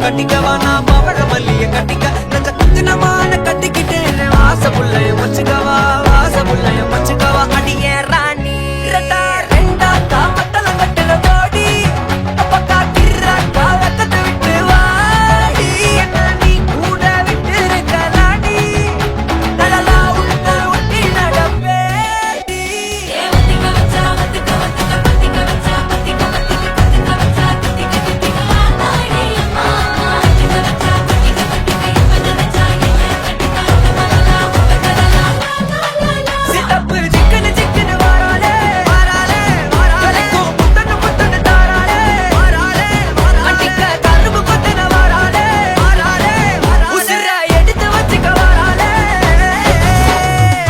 கட்டிக்கவா நான் பவழ மல்லிய கட்டிக்க நஞ்ச குத்தினமான கட்டிக்கிட்டேன் வாச புள்ளையும் வச்சுக்கவா வாச புள்ளையும் வச்சுக்கவா அடியே ராணி ரெண்டா காமத்தலம் கட்டுற தோடி அப்பக்கா கிராக்கா வெக்கத்தை விட்டு வாடி என்ன நீ கூட விட்டு இருக்கலாடி நலலா உள்ள ஒட்டி நடப்பேடி சித்தப்பு சிக்கனு சிக்கனு வாராளே வாராளே வாராளே முத்தனு முத்தனு தாராளே வாராளே அட்டிக்க கரும்பு கொத்தன வாராளே வாராளே உசிர எடுத்து வச்சுக்க வாராளே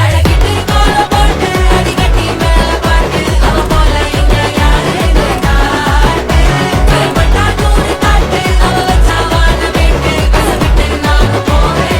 அழகிட்டு கோல போட்டு அடிக்கட்டி மேல பாட்டு அவ போல எங்க யாரு காட்டு கைப்பட்டா நூறு காட்டு அவ வச்சா வாழ வேட்டு கசவிட்டு நான் போவேன்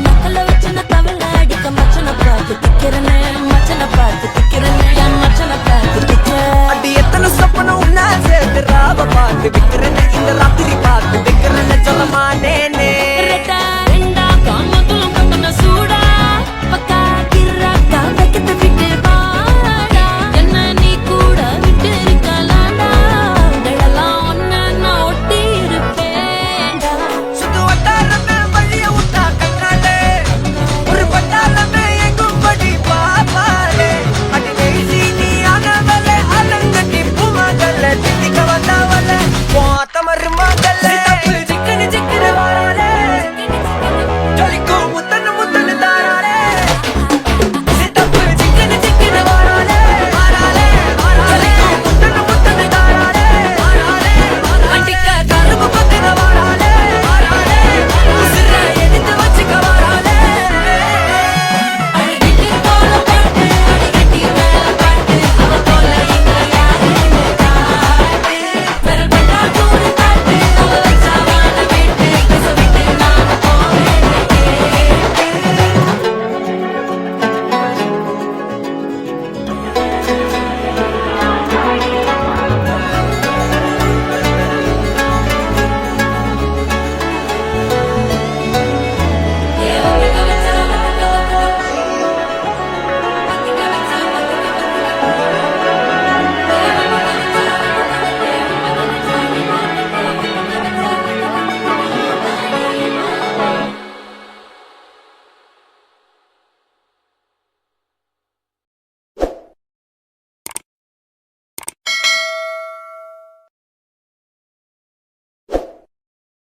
மக்கள வச்சு நான் தவள அடிக்க மச்சனை பார்த்து திக்கிறனே மச்சனை பார்த்து திக்கிறனே என் மச்சனை பார்த்து திக்கிறேன் அடி எத்தனை சொப்பனம் உன்னா சேர்த்து ராவ பார்த்து விக்கிறேன்னு இந்த ராத்திரி பார்த்து வைக்கிறேன்னு சொல்ல மாட்டேன்